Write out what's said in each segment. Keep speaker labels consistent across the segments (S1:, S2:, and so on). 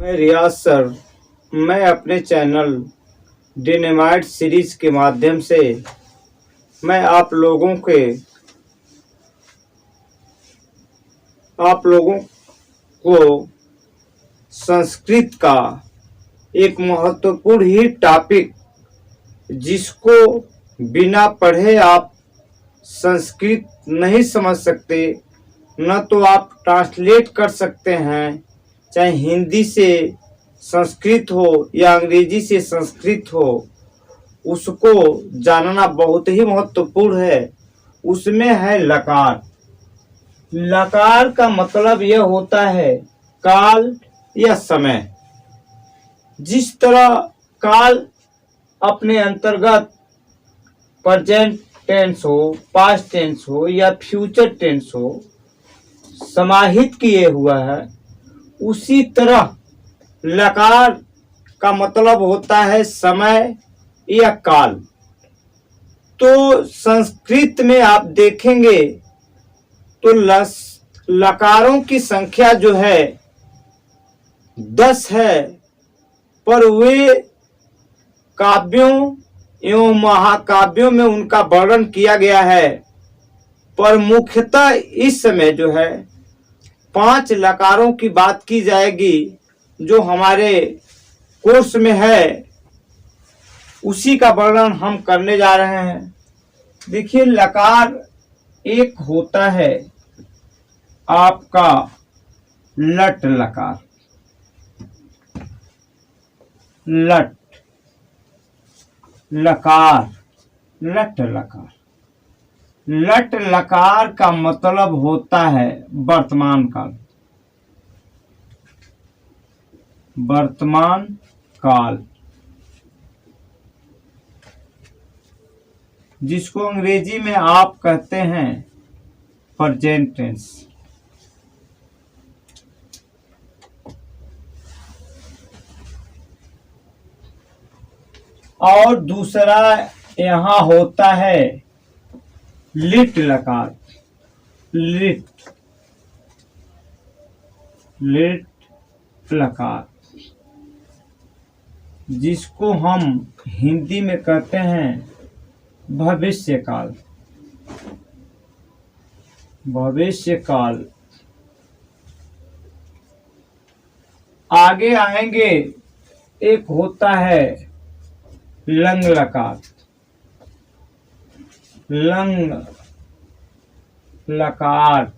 S1: मैं रियाज सर। मैं अपने चैनल डिनेमाइट सीरीज के माध्यम से मैं आप लोगों को संस्कृत का एक महत्वपूर्ण ही टॉपिक, जिसको बिना पढ़े आप संस्कृत नहीं समझ सकते, न तो आप ट्रांसलेट कर सकते हैं, चाहे हिंदी से संस्कृत हो या अंग्रेजी से संस्कृत हो, उसको जानना बहुत ही महत्वपूर्ण है। उसमें है लकार। लकार का मतलब यह होता है काल या समय। जिस तरह काल अपने अंतर्गत प्रेजेंट टेंस हो, पास्ट टेंस हो या फ्यूचर टेंस हो समाहित किए हुआ है, उसी तरह लकार का मतलब होता है समय या काल। तो संस्कृत में आप देखेंगे तो लकारों की संख्या जो है 10 है, पर वे काव्यों एवं महाकाव्यों में उनका वर्णन किया गया है। पर मुख्यतः इस समय जो है 5 लकारों की बात की जाएगी, जो हमारे कोर्स में है, उसी का वर्णन हम करने जा रहे हैं। देखिए, लकार एक होता है आपका लट लकार। लट लकार, लट लकार। लट लकार का मतलब होता है वर्तमान काल। वर्तमान काल, जिसको अंग्रेजी में आप कहते हैं प्रेजेंट टेंस। और दूसरा यहां होता है लिट लकार। लिट लकार, जिसको हम हिंदी में कहते हैं भविष्य काल। भविष्य काल। आगे आएंगे, एक होता है लंग लकार। लंग लकार।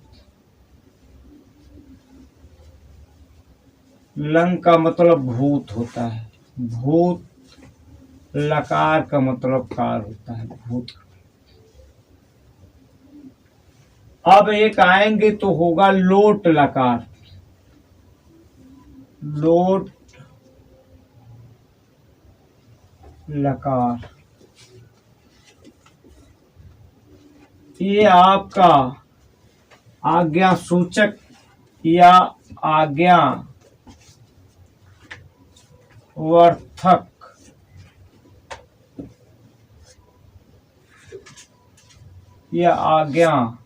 S1: लंग का मतलब भूत होता है। भूत। लकार का मतलब काल होता है, भूत। अब एक आएंगे तो होगा लोट लकार। लोट लकार। ये आपका आज्ञा सूचक या आज्ञा वर्थक या आज्ञा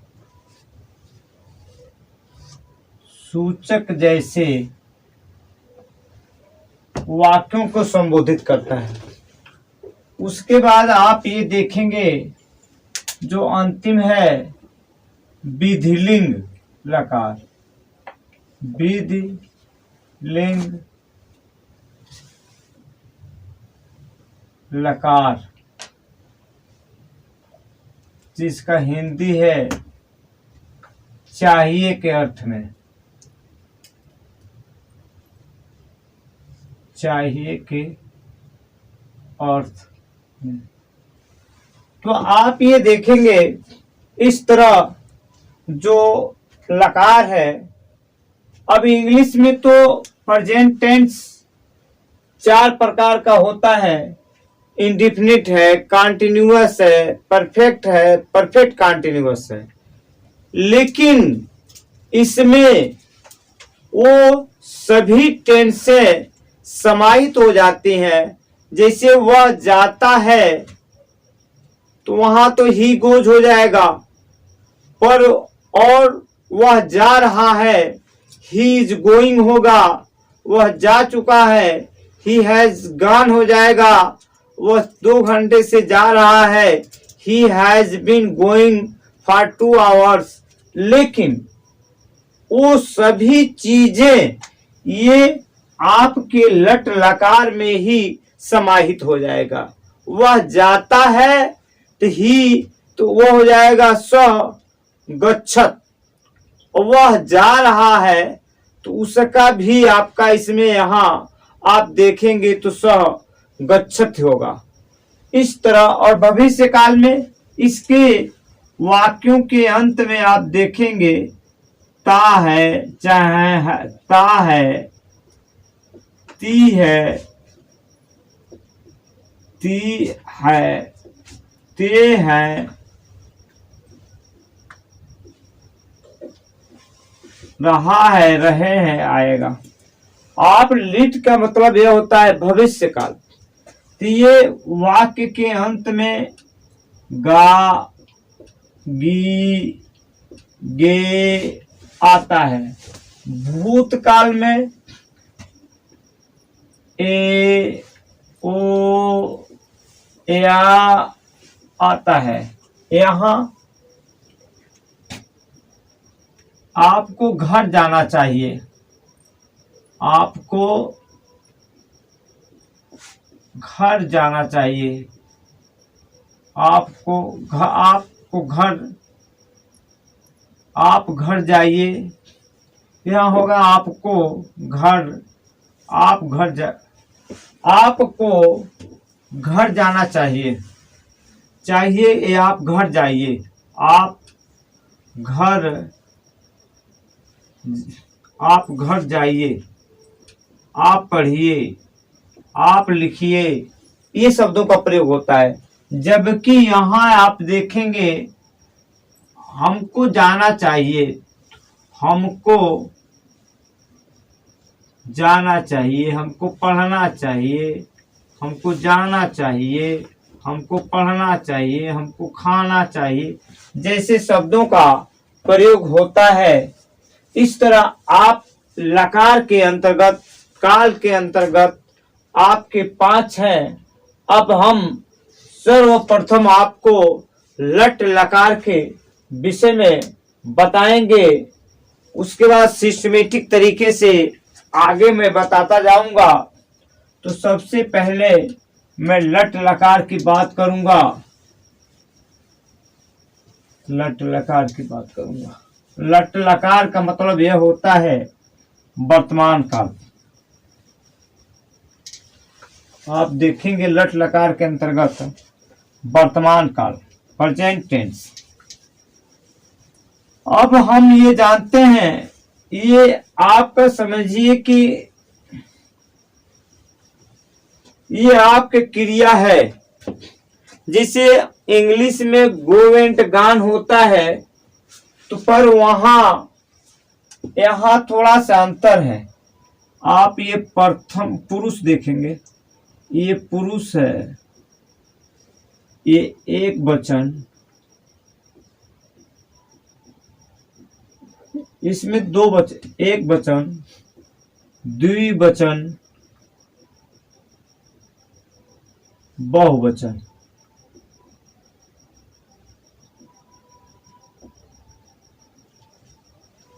S1: सूचक जैसे वाक्यों को संबोधित करता है। उसके बाद आप ये देखेंगे जो अंतिम है विधिलिंग लकार। विधिलिंग लकार, जिसका हिंदी है चाहिए के अर्थ में। चाहिए के अर्थ में। तो आप ये देखेंगे इस तरह जो लकार है। अब इंग्लिश में तो प्रेजेंट टेंस 4 प्रकार का होता है। इंडिफिनिट है, कॉन्टिन्यूअस है, परफेक्ट है, परफेक्ट कॉन्टिन्यूअस है। लेकिन इसमें वो सभी टेंसें समाहित हो जाती हैं। जैसे वह जाता है तो वहां तो ही गोज हो जाएगा, पर और वह जा रहा है ही इज गोइंग होगा, वह जा चुका है, ही हैज गॉन हो जाएगा, वह 2 घंटे से जा रहा है, he has been going for 2 hours. लेकिन वो सभी चीजें ये आपके लट लकार में ही समाहित हो जाएगा। वह जाता है तो ही, तो वो हो जाएगा स गच्छत। वह जा रहा है तो उसका भी आपका इसमें यहाँ आप देखेंगे तो स गच्छत होगा। इस तरह और भविष्य काल में इसके वाक्यों के अंत में आप देखेंगे ता है, चाहे है, ता है, ती है, ती है, ते है, रहा है, रहे हैं आएगा। आप लिट का मतलब यह होता है भविष्य काल। तो ये वाक्य के अंत में गा, गी, गे आता है। भूतकाल में ए, ओ, या आता है। यहाँ आपको घर जाना चाहिए, आपको घर जाना चाहिए, आपको घर, आप घर जाइए। यहाँ होगा आपको घर, आपको घर जाना चाहिए, चाहिए ये आप घर जाइए, आप घर जाइए, आप पढ़िए, आप लिखिए, ये शब्दों का प्रयोग होता है। जबकि यहाँ आप देखेंगे हमको जाना चाहिए, हमको जाना चाहिए, हमको पढ़ना चाहिए, हमको जाना चाहिए, हमको पढ़ना चाहिए, हमको खाना चाहिए, जैसे शब्दों का प्रयोग होता है। इस तरह आप लकार के अंतर्गत, काल के अंतर्गत आपके 5 हैं। अब हम सर्वप्रथम आपको लट लकार के विषय में बताएंगे, उसके बाद सिस्टमेटिक तरीके से आगे मैं बताता जाऊंगा। तो सबसे पहले मैं लट लकार की बात करूंगा, लट लकार की बात करूंगा। लट लकार का मतलब यह होता है वर्तमान काल। आप देखेंगे लट लकार के अंतर्गत वर्तमान काल, प्रेजेंट टेंस। अब हम ये जानते हैं, ये आप समझिए कि ये आपके क्रिया है, जिसे इंग्लिश में गो वेंट गॉन होता है, तो पर वहां यहाँ थोड़ा सा अंतर है। आप ये प्रथम पुरुष देखेंगे, ये पुरुष है, ये एक वचन, इसमें 2 वचन, एक वचन, द्विवचन, बहुवचन।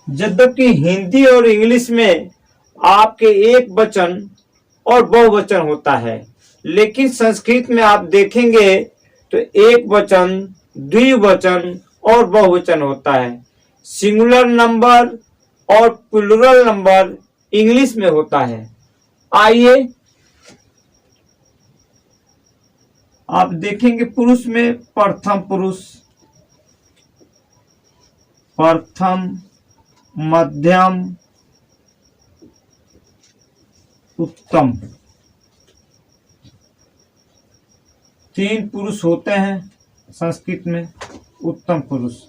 S1: जबकि हिंदी और इंग्लिश में आपके एक वचन और बहुवचन होता है, लेकिन संस्कृत में आप देखेंगे तो एक वचन, द्विवचन और बहुवचन होता है। सिंगुलर नंबर और प्लूरल नंबर इंग्लिश में होता है। आइए आप देखेंगे पुरुष में प्रथम पुरुष, प्रथम, मध्यम, उत्तम, 3 पुरुष होते हैं संस्कृत में। उत्तम पुरुष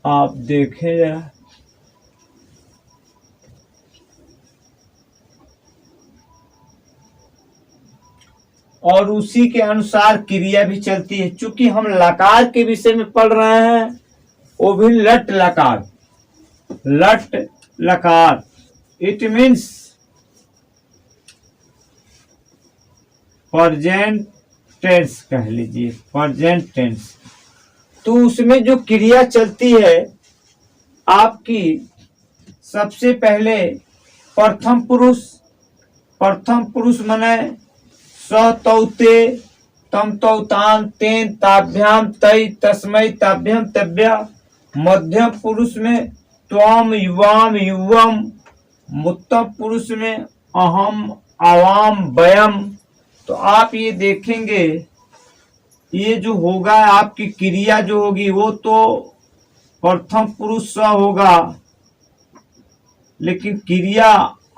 S1: आप देखें जरा, और उसी के अनुसार क्रिया भी चलती है। चूंकि हम लकार के विषय में पढ़ रहे हैं, वो भी लट लकार, लट लकार। इट मीन्स प्रेजेंट टेंस कह लीजिए, प्रेजेंट टेंस। तो उसमें जो क्रिया चलती है आपकी, सबसे पहले प्रथम पुरुष। प्रथम पुरुष माने स तौते तम तौतान तेन ताभ्याम तय तस्मै ताभ्यम तभ्य। मध्यम पुरुष में त्वम युवाम युवम। उत्तम पुरुष में अहम आवाम वयम। तो आप ये देखेंगे, ये जो होगा आपकी क्रिया जो होगी वो तो प्रथम पुरुष स होगा, लेकिन क्रिया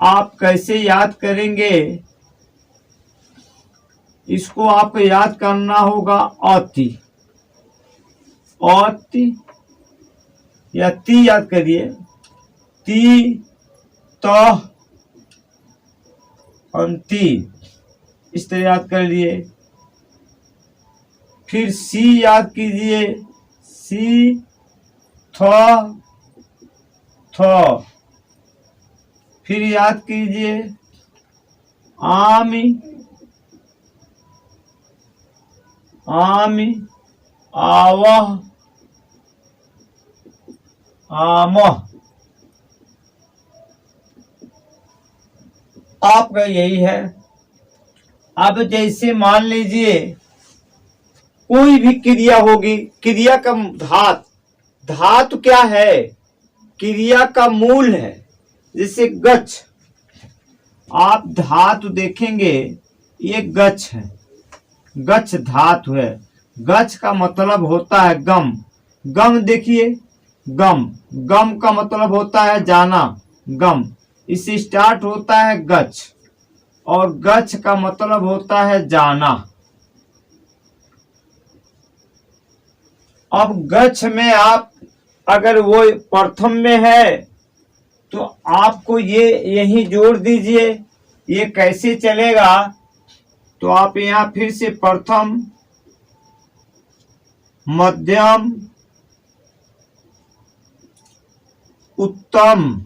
S1: आप कैसे याद करेंगे, इसको आपको याद करना होगा। अति, अति या ती याद करिए। ती, तह, अंति, इस तरह याद कर लिए। फिर सी याद कीजिए। सी, थ, थ। फिर याद कीजिए आमी, आमी, आवह, आमह। आपका यही है। अब जैसे मान लीजिए कोई भी क्रिया होगी, क्रिया का धातु क्या है, क्रिया का मूल है। जैसे गच्छ, आप धातु देखेंगे, ये गच्छ है, गच्छ धातु है। गच्छ का मतलब होता है गम। गम देखिए, गम, गम का मतलब होता है जाना, गम, इससे स्टार्ट होता है गच्छ, और गच्छ का मतलब होता है जाना। अब गच्छ में आप अगर वो प्रथम में है तो आपको ये यही जोड़ दीजिए। ये कैसे चलेगा, तो आप यहां फिर से प्रथम, मध्यम, उत्तम।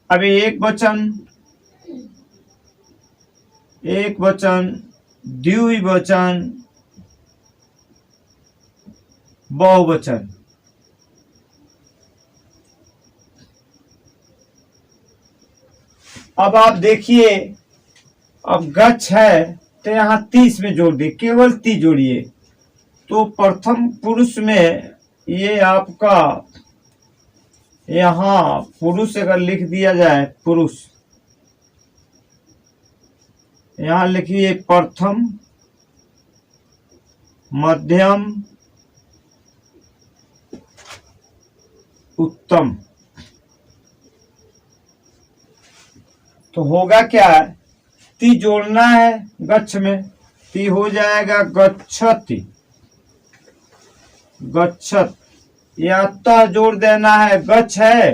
S1: अभी एक वचन, एक वचन, द्विवचन, बहुवचन। अब आप देखिए, अब गच्छ है तो यहां 30 में जोड़ दिए, केवल 30 जोड़िए। तो प्रथम पुरुष में ये आपका यहां पुरुष अगर लिख दिया जाए, पुरुष, यहां लिखिए प्रथम, मध्यम, उत्तम। तो होगा क्या, ती जोड़ना है गच्छ में, ती हो जाएगा गच्छति, गच्छत। या त जोड़ देना है, गच्छ है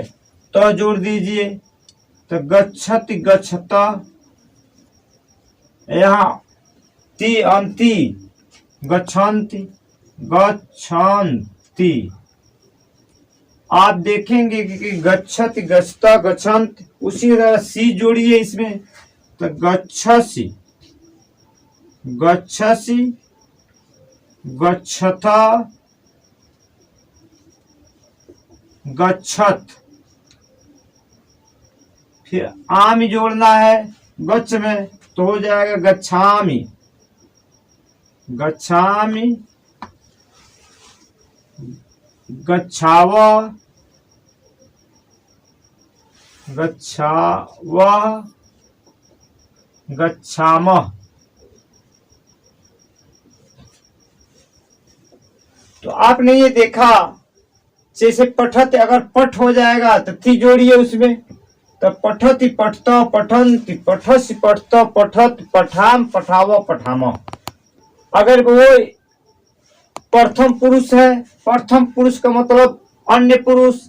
S1: तो जोड़ दीजिए, तो गच्छति गच्छत। यहाँ ती अंति, गच्छन्ति, गच्छन्ति। आप देखेंगे कि गच्छति गच्छता गच्छन्त, उसी तरह सी जोड़िए इसमें, तो गच्छसि, गच्छसि, गच्छता, गच्छत। फिर आमी जोड़ना है गच्छ में, तो हो जाएगा गच्छामि, गच्छामि, गच्छाव, गच्छाव, गच्छामः। तो आपने ये देखा, जैसे पठत अगर पठ हो जाएगा तो थी जोड़िए उसमें, तो पठति पठता पठन्ति, पठसि पठता पठत, पठाम पठाव पठाम। अगर वो प्रथम पुरुष है, प्रथम पुरुष का मतलब अन्य पुरुष,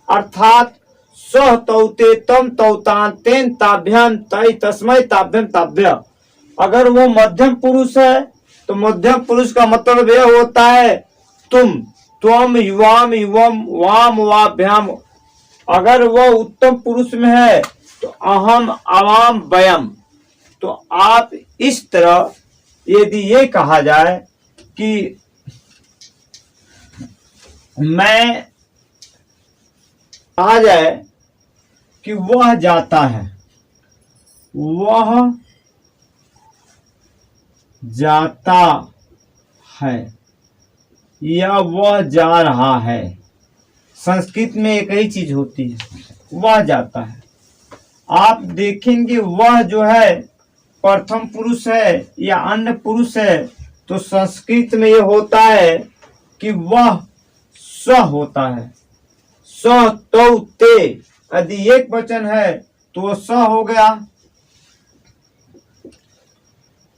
S1: अर्थात सह तौते तम तौतान तेन ताभ्याम तय तस्मै ताभ्यम ताभ्य। अगर वो मध्यम पुरुष है तो मध्यम पुरुष का मतलब यह होता है तुम, त्वम युवाम युवम वाम वाभ्याम। अगर वह उत्तम पुरुष में है तो अहम अवाम वयम। तो आप इस तरह यदि ये कहा जाए कि मैं, कहा जाए कि वह जाता है, वह जाता है, या वह जा रहा है। संस्कृत में एक ही चीज होती है, वह जाता है। आप देखेंगे वह जो है प्रथम पुरुष है या अन्य पुरुष है, तो संस्कृत में ये होता है कि वह स होता है। स तो ते, यदि एक वचन है तो वो स हो गया।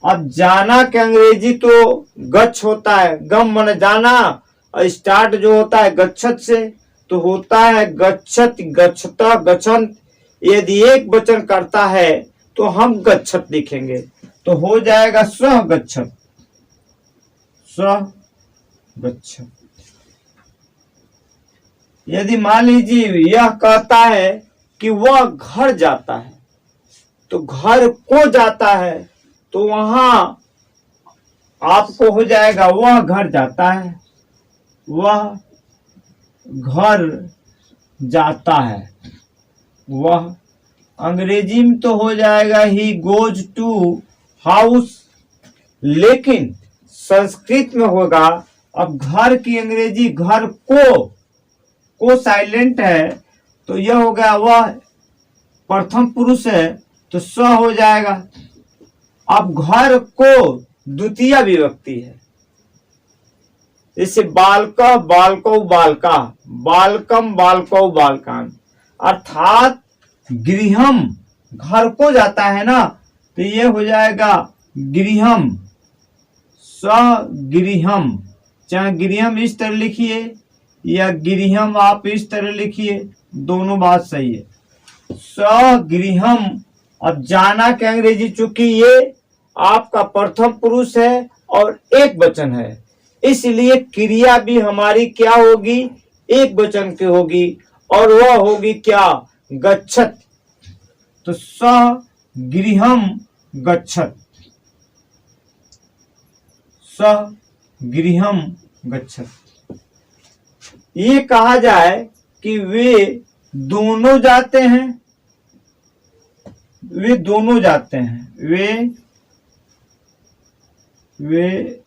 S1: अब जाना के अंग्रेजी तो गच्छ होता है, गम मन जाना, और स्टार्ट जो होता है गच्छत से, तो होता है गच्छत, गच्छता, गच्छन्त। यदि एक वचन करता है तो हम गच्छत लिखेंगे, तो हो जाएगा सह गच्छत, सह गच्छत। यदि मान लीजिए यह कहता है कि वह घर जाता है, तो घर को जाता है, तो वहां आपको हो जाएगा वह घर जाता है, वह घर जाता है। वह अंग्रेजी में तो हो जाएगा ही गोज टू हाउस, लेकिन संस्कृत में होगा, अब घर की अंग्रेजी घर को साइलेंट है, तो यह हो गया वह प्रथम पुरुष है, तो स हो जाएगा। अब घर को द्वितीय विभक्ति है, जैसे बालक बालको बालका, बालकम बालको बालकान, अर्थात गृहम घर को जाता है ना, तो ये हो जाएगा गृहम, सगृहम। चाहे गृहम इस तरह लिखिए या गृहम आप इस तरह लिखिए, दोनों बात सही है। सगृहम। अब जाना के अंग्रेजी, चूंकि ये आपका प्रथम पुरुष है और एक वचन है, इसलिए क्रिया भी हमारी क्या होगी, एक वचन की होगी, और वह होगी क्या, गच्छत। तो सगृहम गच्छत, सगृहम गच्छत। ये कहा जाए कि वे दोनों जाते हैं, वे दोनों जाते हैं, वे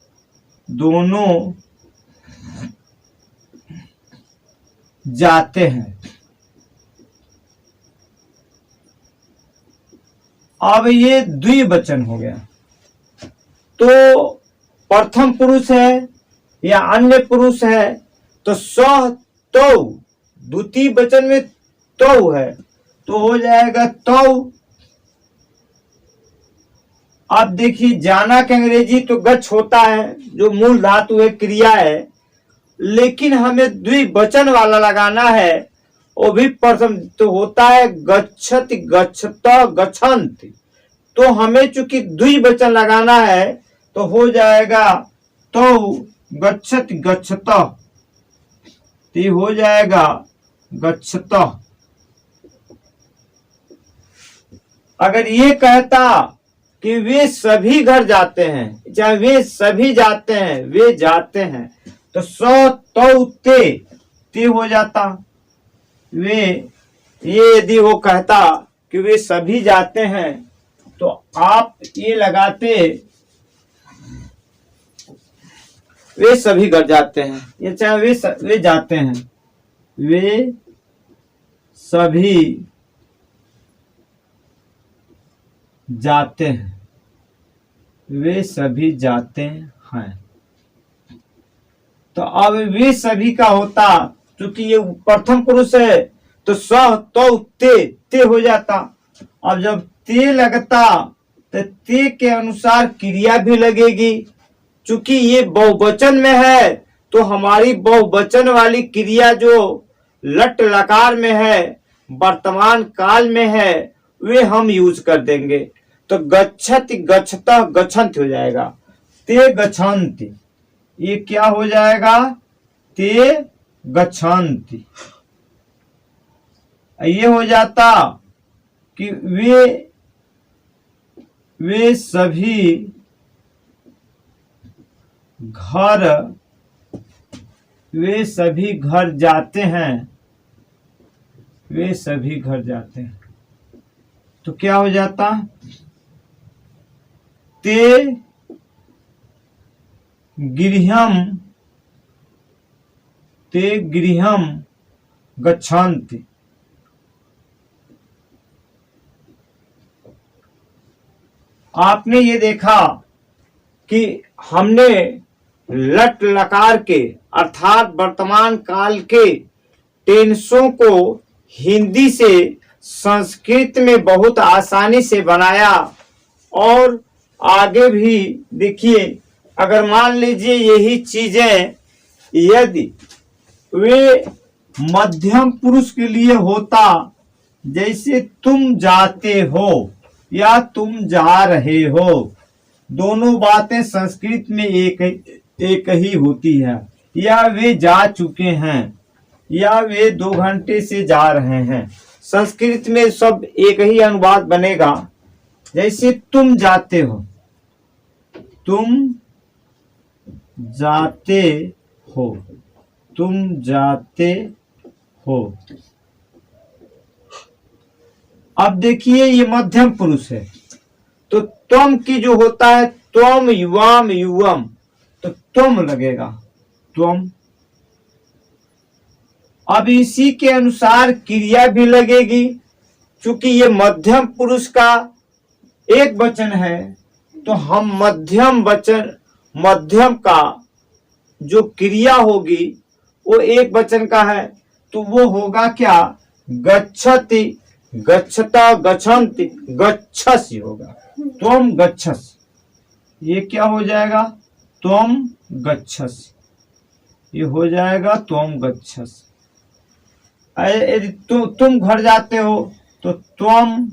S1: दोनों जाते हैं। अब ये द्विवचन हो गया, तो प्रथम पुरुष है या अन्य पुरुष है, तो सह तो, द्वितीय वचन में तो है, तो हो जाएगा तो। अब देखिए जाना के अंग्रेजी तो गच्छ होता है, जो मूल धातु है, क्रिया है, लेकिन हमें द्विवचन वाला लगाना है, वो भी प्रथम, तो होता है गच्छत गच्छत गच्छन्त। तो हमें चूंकि द्विवचन लगाना है, तो हो जाएगा तो गच्छत गच्छत, तो हो जाएगा गच्छत। अगर ये कहता कि वे सभी घर जाते हैं, चाहे वे सभी जाते हैं, वे जाते हैं, तो सौ तो ते हो जाता। वे, ये यदि वो कहता कि वे सभी जाते हैं, तो आप ये लगाते वे सभी घर जाते हैं, ये चाहे वे जाते हैं, वे सभी जाते हैं, वे सभी जाते हैं। तो अब वे सभी का होता, क्योंकि ये प्रथम पुरुष है, तो सह तो ते हो जाता। अब जब ते लगता, तो ते के अनुसार क्रिया भी लगेगी। चूंकि ये बहुवचन में है, तो हमारी बहुवचन वाली क्रिया जो लट लकार में है, वर्तमान काल में है, वे हम यूज कर देंगे। तो गच्छत गच्छता गच्छन्त हो जाएगा, ते गच्छन्त। ये क्या हो जाएगा, ते गच्छन्ति। ये हो जाता कि वे सभी घर जाते हैं। वे सभी घर जाते हैं तो क्या हो जाता? ते गृहं गच्छन्ति। आपने ये देखा कि हमने लट लकार के अर्थात वर्तमान काल के टेंसों को हिंदी से संस्कृत में बहुत आसानी से बनाया। और आगे भी देखिए, अगर मान लीजिए यही चीजें यदि वे मध्यम पुरुष के लिए होता, जैसे तुम जाते हो या तुम जा रहे हो, दोनों बातें संस्कृत में एक ही होती है। या वे जा चुके हैं या वे 2 घंटे से जा रहे हैं, संस्कृत में सब एक ही अनुवाद बनेगा। जैसे तुम जाते हो, तुम जाते हो, तुम जाते हो। अब देखिए ये मध्यम पुरुष है तो त्वम की जो होता है त्वम युवाम युवम, तो त्वम लगेगा, त्वम। अब इसी के अनुसार क्रिया भी लगेगी। चूंकि ये मध्यम पुरुष का एक वचन है तो हम मध्यम का जो क्रिया होगी वो एक वचन का है, तो वो होगा क्या? गच्छति, गच्छता, गच्छन्ति, गच्छसि होगा। त्वम गच्छसि, ये क्या हो जाएगा? त्वम गच्छसि, ये हो जाएगा त्वम गच्छसि। यदि तुम घर जाते हो तो त्वम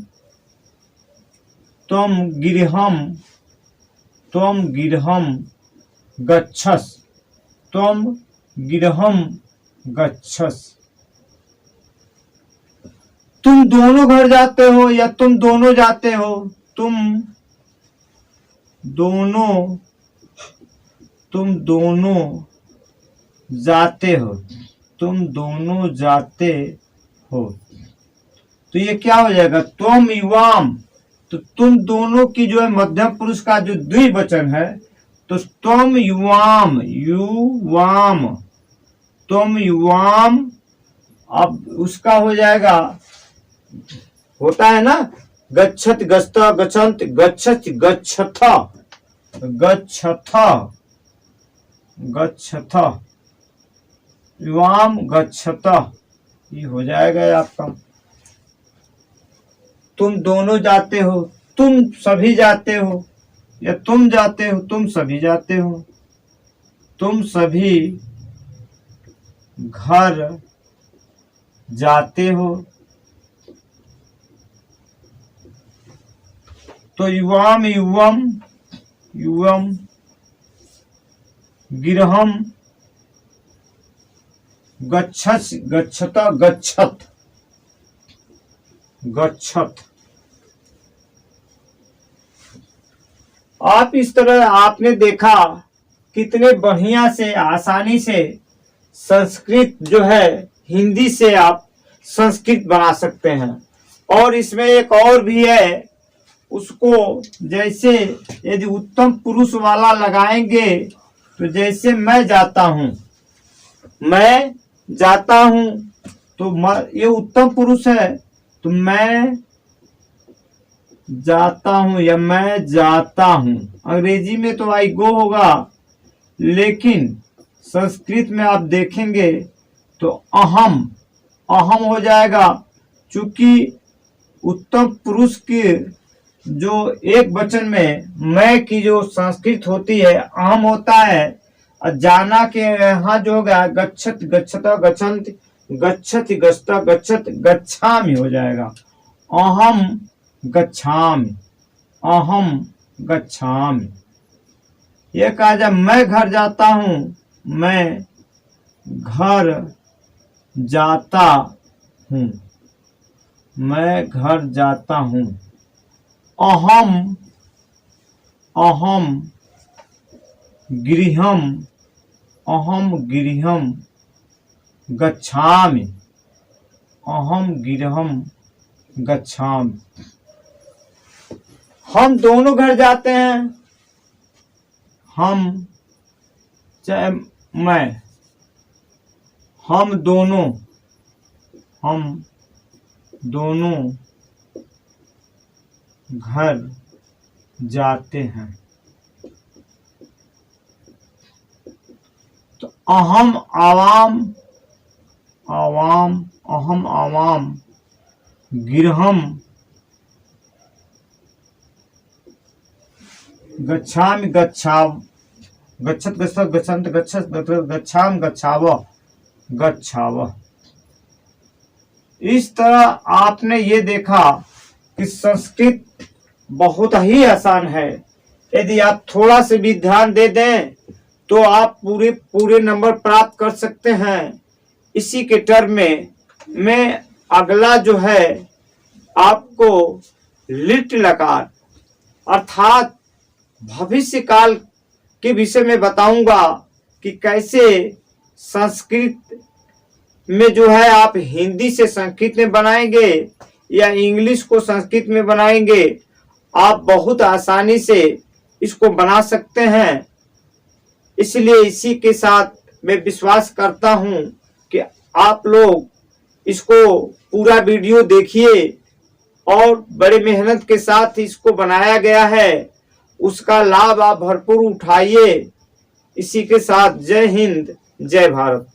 S1: गृहं गच्छस, त्वम गृहं गच्छस। तुम दोनों घर जाते हो या तुम दोनों जाते हो, तुम दोनों जाते हो, तुम दोनों जाते हो। तो ये क्या हो जाएगा? त्वम युवाम, तो तुम दोनों की जो है मध्यम पुरुष का जो द्विवचन है, तो त्वम युवाम, युवाम, त्वम युवाम। अब उसका हो जाएगा, होता है ना, गच्छत, गच्छता, गच्छन्त, गच्छत, गच्छथा, गच्छथा, गच्छथा, युवाम गच्छता, ये हो जाएगा आपका। तुम दोनों जाते हो, तुम सभी जाते हो, या तुम जाते हो, तुम सभी जाते हो, तुम सभी घर जाते हो। तो युवाम युवम, युवम, गृहम गच्छस, गच्छता, गच्छत, गच्छत। आप इस तरह आपने देखा कितने बढ़िया से आसानी से संस्कृत जो है हिंदी से आप संस्कृत बना सकते हैं। और इसमें एक और भी है, उसको जैसे यदि उत्तम पुरुष वाला लगाएंगे तो जैसे मैं जाता हूं, मैं जाता हूं, तो ये उत्तम पुरुष है, तो मैं जाता हूं या मैं जाता हूं। अंग्रेजी में तो आई गो होगा, लेकिन संस्कृत में आप देखेंगे तो अहम, अहम हो जाएगा। चूंकि उत्तम पुरुष के जो एक वचन में मैं की जो संस्कृत होती है अहम होता है, और जाना के यहाँ जो होगा गच्छत, गच्छता, गच्छन्ति, गच्छति, गच्छता, गच्छत, गच्छामि हो जाएगा। अहम गच्छामि, अहम गच्छामि। ये कहा जाए मैं घर जाता हूं, मैं घर जाता हूँ, मैं घर जाता हूँ। अहम गृहम गच्छामि, अहम गृहम गच्छामि। हम दोनों घर जाते हैं। हम चाहे मैं, हम दोनों घर जाते हैं। तो अहम आवाम गृहम गच्छामि गच्छाव। इस तरह आपने ये देखा कि संस्कृत बहुत ही आसान है। यदि आप थोड़ा से भी ध्यान दे दें तो आप पूरे नंबर प्राप्त कर सकते हैं। इसी के टर्म में मैं अगला जो है आपको लिट लकार अर्थात भविष्य काल के विषय में बताऊंगा कि कैसे संस्कृत में जो है आप हिंदी से संस्कृत में बनाएंगे या इंग्लिश को संस्कृत में बनाएंगे। आप बहुत आसानी से इसको बना सकते हैं। इसलिए इसी के साथ मैं विश्वास करता हूं कि आप लोग इसको पूरा वीडियो देखिए और बड़े मेहनत के साथ इसको बनाया गया है, उसका लाभ आप भरपूर उठाइए। इसी के साथ जय हिंद, जय भारत।